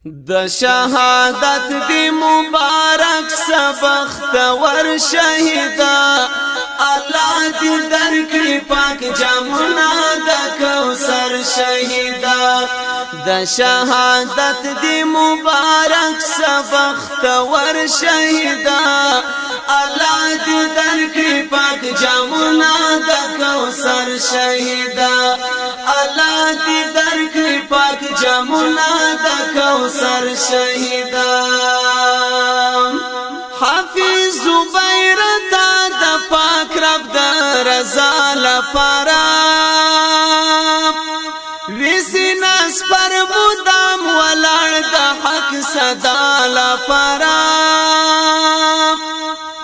د شهادت دی مبارک سبخت ور شهیدا الله دی درکړي پاک جامونه د کوثر شهیدا د شهادت دی مبارک سبخت ور شهیدا الله دی درکړي پاک جامونه د کوثر شهیدا الله دی درکړي پاک جامونه د کوثر شهیدا حافظ زبیر دا د پاک رب د رضا لپاره وسیناس پر مدام ولړ د حق صدا لپاره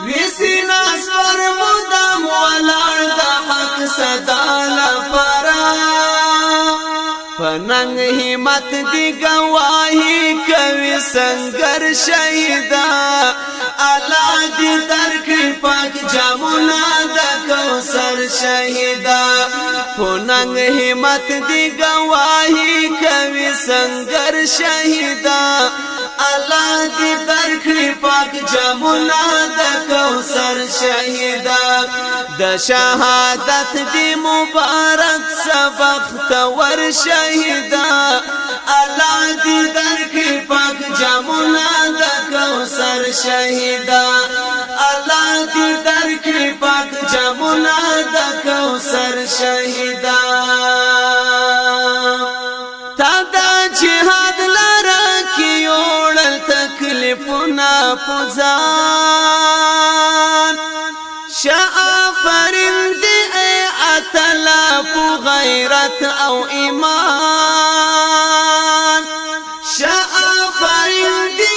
وسیناس پر مدام ولړ د حق صدا لپاره پننګ همت دی گواہی کوي سنگر شهیدا الله دی درکړي پاک جامونه د کوثر شهیدا پننګ همت دی گواہی کوي سنگر شهیدا الله دی درکړي پاک جامونه د کوثر شهیدا د شهادت دی مبارک سبخت ور شهیدا الله دی درکړي پاک جامونه د کوثر شهیدا الله دی درکړي پاک جامونه د کوثر شهیدا تا دا جهاد لره کی وړل تکلیفونه پوزان شافرین دی اتلا پو غیرت او ایمان شافرین دی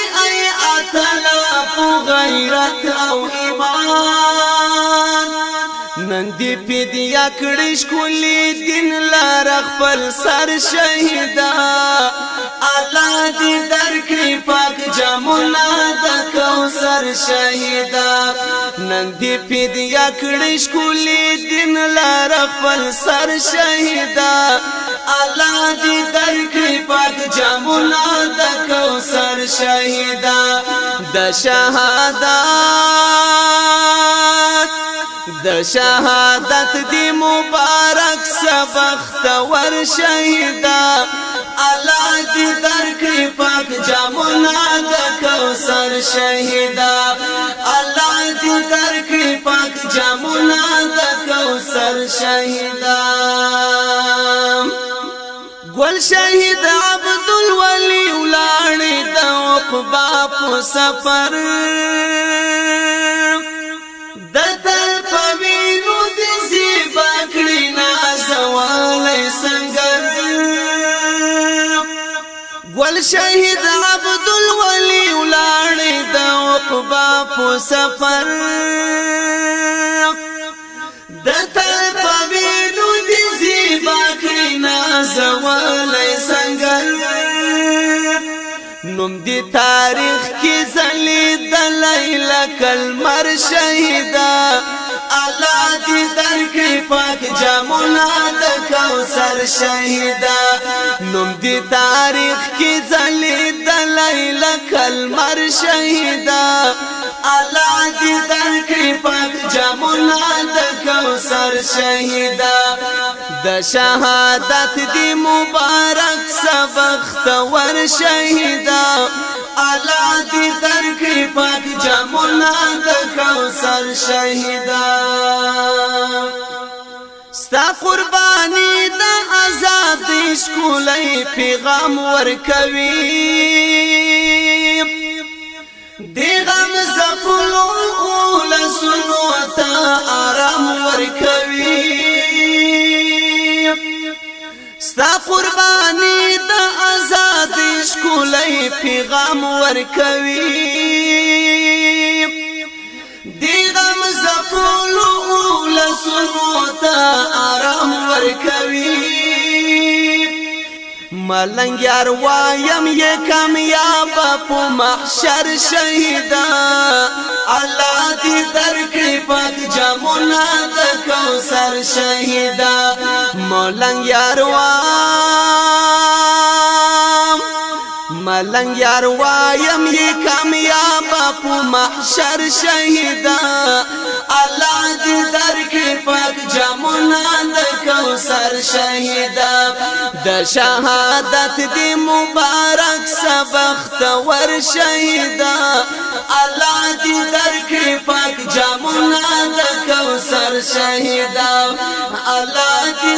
اتلا پو غیرت او ایمان نن دی پیدیا کړش کولی دین لار خپل سر شهیدا الله دی درکړي پاک جامونه د کوثر شهیدا نن دی پیدیا کړش کولی دین لار خپل سر شهیدا الله دی درکړي پاک جامونه د کوثر شهیدا د شهادت دی مبارک سبخت ور شهیدا الله دی درکړي پاک جامونه د کوثر شهیدا الله دی درکړي پاک جامونه د کوثر شهیدا ګل شهید عبد الولی ولاړ د عقبا په سفر ول شهید عبد الولی ولاړ د عقبا په سفر د تل پوینو دي زیبا کینا زوالای سنگر نوم دی تاریخ کی زلی د لیلا کلمر شهیدا الله دی درکړي پاک جامونه د کوثر شهیدا نوم دی تاریخ کی زلی د لیلا کلمر شهیدا الله دی درکړي پاک جامونه د کوثر شهیدا د شهادت دی مبارک سبخت ور شهیدا الله دی درکړي پاک جامونه د کوثر شهیدا ستا قربانی د آزاد شکولای پیغام ورکوي دی غم زپلو لسنو تا آرام ورکوي ستا قربانی د آزاد شکولای پیغام ورکوي دی غم زپلو لسنو تا آرام ورکوي ملنګ یار وایم یہ کامیاب په محشر شهیدا الله دی درکړي پاک جامونه د کوثر شهیدا ملنګ یار وایم ملنګ یار وایم یې کامیاب په محشر شهیدا الله دې درکړي پاک جامونه د کوثر شهیدا د شهادت دې مبارک سبخت ور شهیدا الله دې درکړي پاک جامونه د کوثر شهیدا الله دې